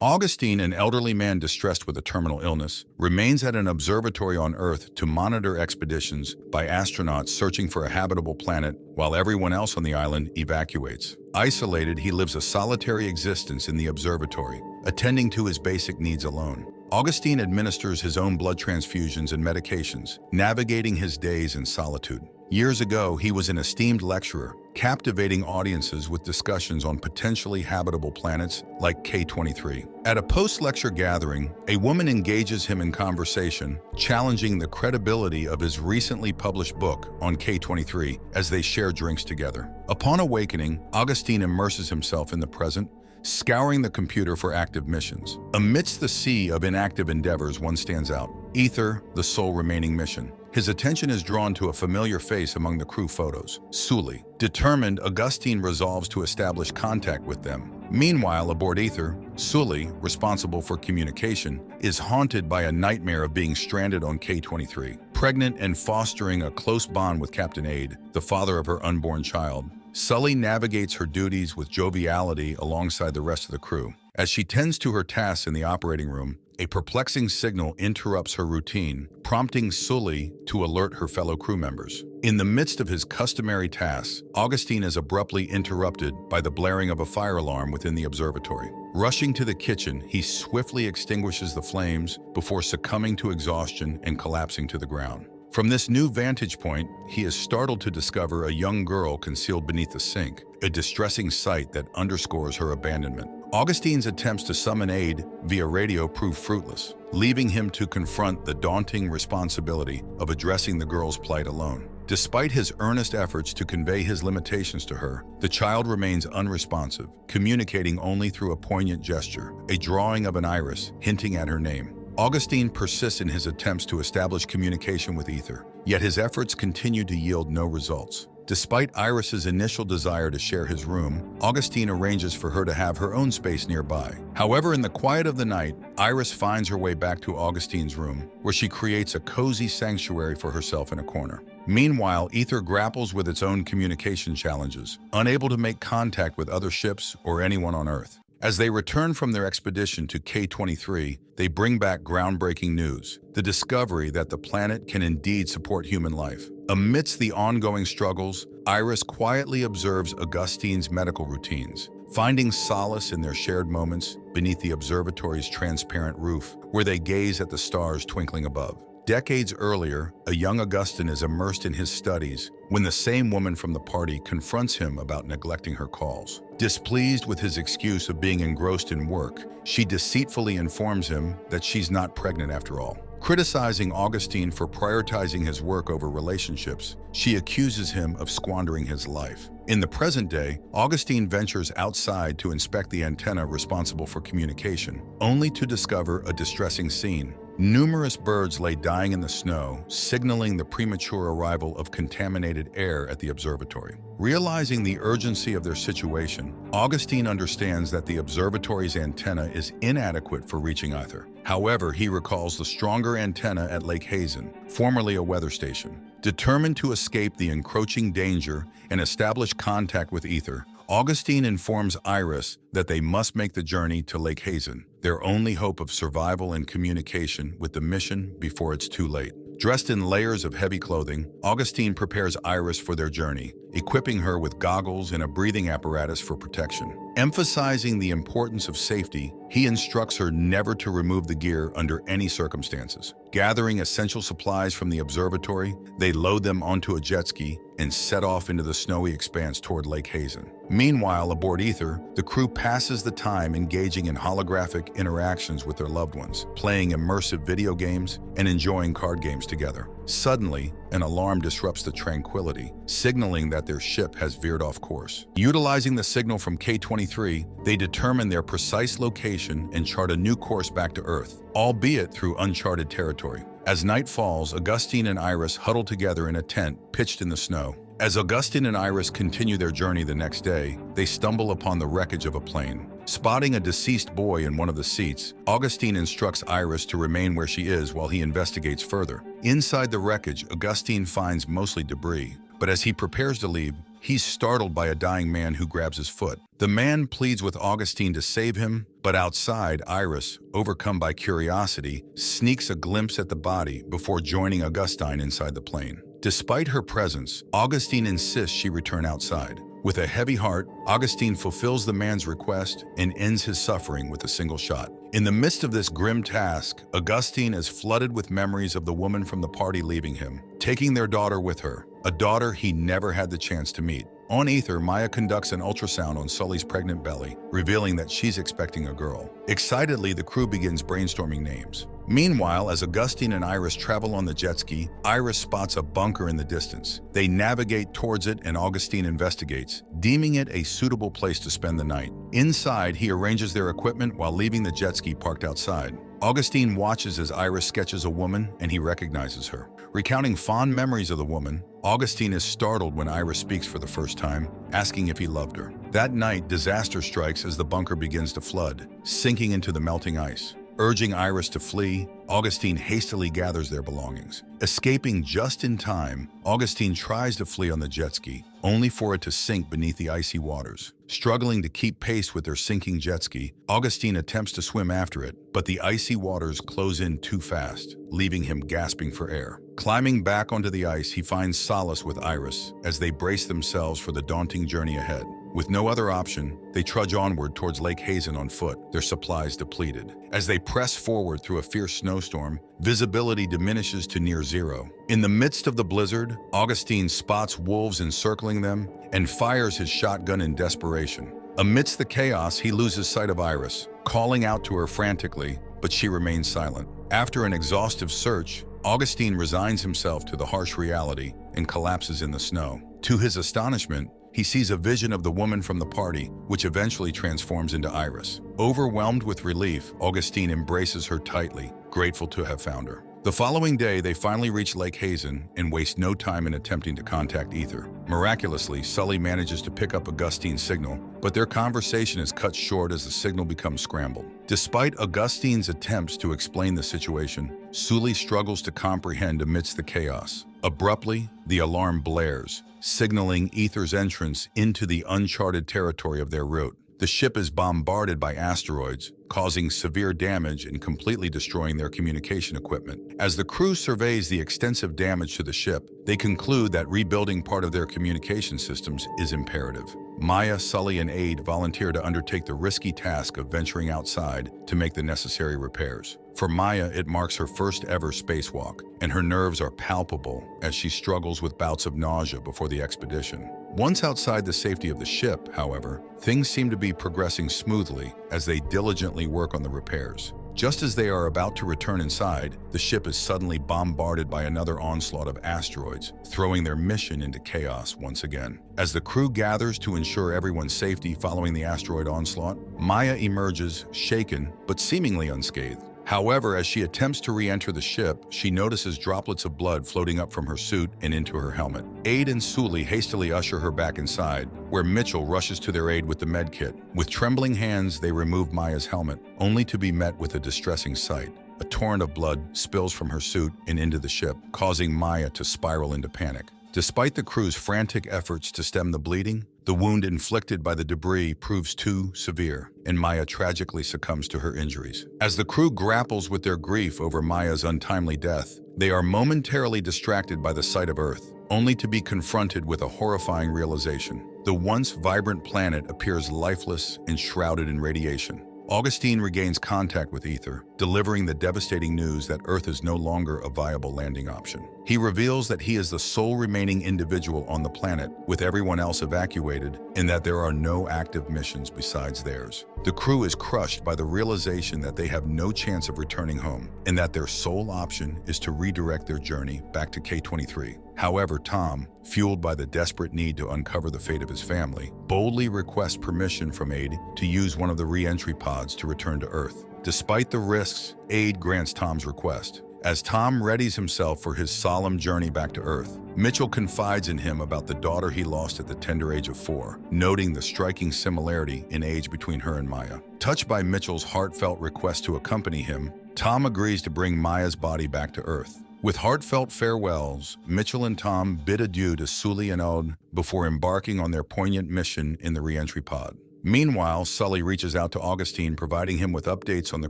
Augustine, an elderly man distressed with a terminal illness, remains at an observatory on Earth to monitor expeditions by astronauts searching for a habitable planet while everyone else on the island evacuates. Isolated, he lives a solitary existence in the observatory, attending to his basic needs alone. Augustine administers his own blood transfusions and medications, navigating his days in solitude. Years ago, he was an esteemed lecturer, captivating audiences with discussions on potentially habitable planets like K23. At a post-lecture gathering, a woman engages him in conversation, challenging the credibility of his recently published book on K23 as they share drinks together. Upon awakening, Augustine immerses himself in the present, scouring the computer for active missions. Amidst the sea of inactive endeavors, one stands out: Ether, the sole remaining mission. His attention is drawn to a familiar face among the crew photos, Sully. Determined, Augustine resolves to establish contact with them. Meanwhile, aboard Ether, Sully, responsible for communication, is haunted by a nightmare of being stranded on K23. Pregnant and fostering a close bond with Captain Aid, the father of her unborn child, Sully navigates her duties with joviality alongside the rest of the crew. As she tends to her tasks in the operating room, a perplexing signal interrupts her routine, prompting Sully to alert her fellow crew members. In the midst of his customary tasks, Augustine is abruptly interrupted by the blaring of a fire alarm within the observatory. Rushing to the kitchen, he swiftly extinguishes the flames before succumbing to exhaustion and collapsing to the ground. From this new vantage point, he is startled to discover a young girl concealed beneath the sink, a distressing sight that underscores her abandonment. Augustine's attempts to summon aid via radio prove fruitless, leaving him to confront the daunting responsibility of addressing the girl's plight alone. Despite his earnest efforts to convey his limitations to her, the child remains unresponsive, communicating only through a poignant gesture, a drawing of an iris hinting at her name. Augustine persists in his attempts to establish communication with Ether, yet his efforts continue to yield no results. Despite Iris's initial desire to share his room, Augustine arranges for her to have her own space nearby. However, in the quiet of the night, Iris finds her way back to Augustine's room, where she creates a cozy sanctuary for herself in a corner. Meanwhile, Ether grapples with its own communication challenges, unable to make contact with other ships or anyone on Earth. As they return from their expedition to K23, they bring back groundbreaking news: the discovery that the planet can indeed support human life. Amidst the ongoing struggles, Iris quietly observes Augustine's medical routines, finding solace in their shared moments beneath the observatory's transparent roof, where they gaze at the stars twinkling above. Decades earlier, a young Augustine is immersed in his studies when the same woman from the party confronts him about neglecting her calls. Displeased with his excuse of being engrossed in work, she deceitfully informs him that she's not pregnant after all. Criticizing Augustine for prioritizing his work over relationships, she accuses him of squandering his life. In the present day, Augustine ventures outside to inspect the antenna responsible for communication, only to discover a distressing scene. Numerous birds lay dying in the snow, signaling the premature arrival of contaminated air at the observatory. Realizing the urgency of their situation, Augustine understands that the observatory's antenna is inadequate for reaching Ether. However, he recalls the stronger antenna at Lake Hazen, formerly a weather station. Determined to escape the encroaching danger and establish contact with Ether, Augustine informs Iris that they must make the journey to Lake Hazen, their only hope of survival and communication with the mission before it's too late. Dressed in layers of heavy clothing, Augustine prepares Iris for their journey, equipping her with goggles and a breathing apparatus for protection. Emphasizing the importance of safety, he instructs her never to remove the gear under any circumstances. Gathering essential supplies from the observatory, they load them onto a jet ski and set off into the snowy expanse toward Lake Hazen. Meanwhile, aboard Ether, the crew passes the time engaging in holographic interactions with their loved ones, playing immersive video games and enjoying card games together. Suddenly, an alarm disrupts the tranquility, signaling that their ship has veered off course. Utilizing the signal from K23, they determine their precise location and chart a new course back to Earth, albeit through uncharted territory. As night falls, Augustine and Iris huddle together in a tent pitched in the snow. As Augustine and Iris continue their journey the next day, they stumble upon the wreckage of a plane. Spotting a deceased boy in one of the seats, Augustine instructs Iris to remain where she is while he investigates further. Inside the wreckage, Augustine finds mostly debris, but as he prepares to leave, he's startled by a dying man who grabs his foot. The man pleads with Augustine to save him, but outside, Iris, overcome by curiosity, sneaks a glimpse at the body before joining Augustine inside the plane. Despite her presence, Augustine insists she return outside. With a heavy heart, Augustine fulfills the man's request and ends his suffering with a single shot. In the midst of this grim task, Augustine is flooded with memories of the woman from the party leaving him, taking their daughter with her, a daughter he never had the chance to meet. On Ether, Maya conducts an ultrasound on Sully's pregnant belly, revealing that she's expecting a girl. Excitedly, the crew begins brainstorming names. Meanwhile, as Augustine and Iris travel on the jet ski, Iris spots a bunker in the distance. They navigate towards it and Augustine investigates, deeming it a suitable place to spend the night. Inside, he arranges their equipment while leaving the jet ski parked outside. Augustine watches as Iris sketches a woman and he recognizes her. Recounting fond memories of the woman, Augustine is startled when Iris speaks for the first time, asking if he loved her. That night, disaster strikes as the bunker begins to flood, sinking into the melting ice. Urging Iris to flee, Augustine hastily gathers their belongings. Escaping just in time, Augustine tries to flee on the jet ski, only for it to sink beneath the icy waters. Struggling to keep pace with their sinking jet ski, Augustine attempts to swim after it, but the icy waters close in too fast, leaving him gasping for air. Climbing back onto the ice, he finds solace with Iris as they brace themselves for the daunting journey ahead. With no other option, they trudge onward towards Lake Hazen on foot, their supplies depleted. As they press forward through a fierce snowstorm, visibility diminishes to near zero. In the midst of the blizzard, Augustine spots wolves encircling them and fires his shotgun in desperation. Amidst the chaos, he loses sight of Iris, calling out to her frantically, but she remains silent. After an exhaustive search, Augustine resigns himself to the harsh reality and collapses in the snow. To his astonishment, he sees a vision of the woman from the party, which eventually transforms into Iris. Overwhelmed with relief, Augustine embraces her tightly, grateful to have found her. The following day, they finally reach Lake Hazen and waste no time in attempting to contact Ether. Miraculously, Sully manages to pick up Augustine's signal, but their conversation is cut short as the signal becomes scrambled. Despite Augustine's attempts to explain the situation, Sully struggles to comprehend amidst the chaos. Abruptly, the alarm blares, signaling Ether's entrance into the uncharted territory of their route. The ship is bombarded by asteroids, causing severe damage and completely destroying their communication equipment. As the crew surveys the extensive damage to the ship, they conclude that rebuilding part of their communication systems is imperative. Maya, Sully, and Aid volunteer to undertake the risky task of venturing outside to make the necessary repairs. For Maya, it marks her first ever spacewalk, and her nerves are palpable as she struggles with bouts of nausea before the expedition. Once outside the safety of the ship, however, things seem to be progressing smoothly as they diligently work on the repairs. Just as they are about to return inside, the ship is suddenly bombarded by another onslaught of asteroids, throwing their mission into chaos once again. As the crew gathers to ensure everyone's safety following the asteroid onslaught, Maya emerges, shaken but seemingly unscathed. However, as she attempts to re-enter the ship, she notices droplets of blood floating up from her suit and into her helmet. Aid and Sully hastily usher her back inside, where Mitchell rushes to their aid with the medkit. With trembling hands, they remove Maya's helmet, only to be met with a distressing sight. A torrent of blood spills from her suit and into the ship, causing Maya to spiral into panic. Despite the crew's frantic efforts to stem the bleeding, the wound inflicted by the debris proves too severe, and Maya tragically succumbs to her injuries. As the crew grapples with their grief over Maya's untimely death, they are momentarily distracted by the sight of Earth, only to be confronted with a horrifying realization. The once vibrant planet appears lifeless and shrouded in radiation. Augustine regains contact with Ether, delivering the devastating news that Earth is no longer a viable landing option. He reveals that he is the sole remaining individual on the planet, with everyone else evacuated, and that there are no active missions besides theirs. The crew is crushed by the realization that they have no chance of returning home, and that their sole option is to redirect their journey back to K-23. However, Tom, fueled by the desperate need to uncover the fate of his family, boldly requests permission from Aid to use one of the re-entry pods to return to Earth. Despite the risks, Aid grants Tom's request. As Tom readies himself for his solemn journey back to Earth, Mitchell confides in him about the daughter he lost at the tender age of 4, noting the striking similarity in age between her and Maya. Touched by Mitchell's heartfelt request to accompany him, Tom agrees to bring Maya's body back to Earth. With heartfelt farewells, Mitchell and Tom bid adieu to Sully and Ode before embarking on their poignant mission in the re-entry pod. Meanwhile, Sully reaches out to Augustine, providing him with updates on the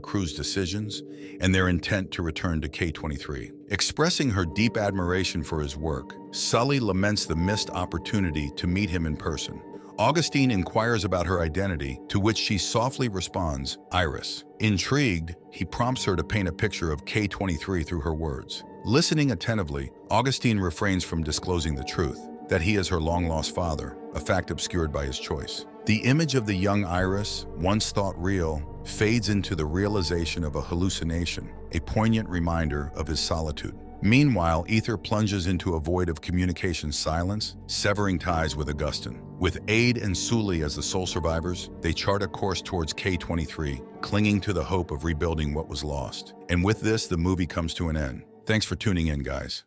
crew's decisions and their intent to return to K-23. Expressing her deep admiration for his work, Sully laments the missed opportunity to meet him in person. Augustine inquires about her identity, to which she softly responds, Iris. Intrigued, he prompts her to paint a picture of K-23 through her words. Listening attentively, Augustine refrains from disclosing the truth, that he is her long-lost father, a fact obscured by his choice. The image of the young Iris, once thought real, fades into the realization of a hallucination, a poignant reminder of his solitude. Meanwhile, Ether plunges into a void of communication silence, severing ties with Augustine. With Ade and Sully as the sole survivors, they chart a course towards K-23, clinging to the hope of rebuilding what was lost. And with this, the movie comes to an end. Thanks for tuning in, guys.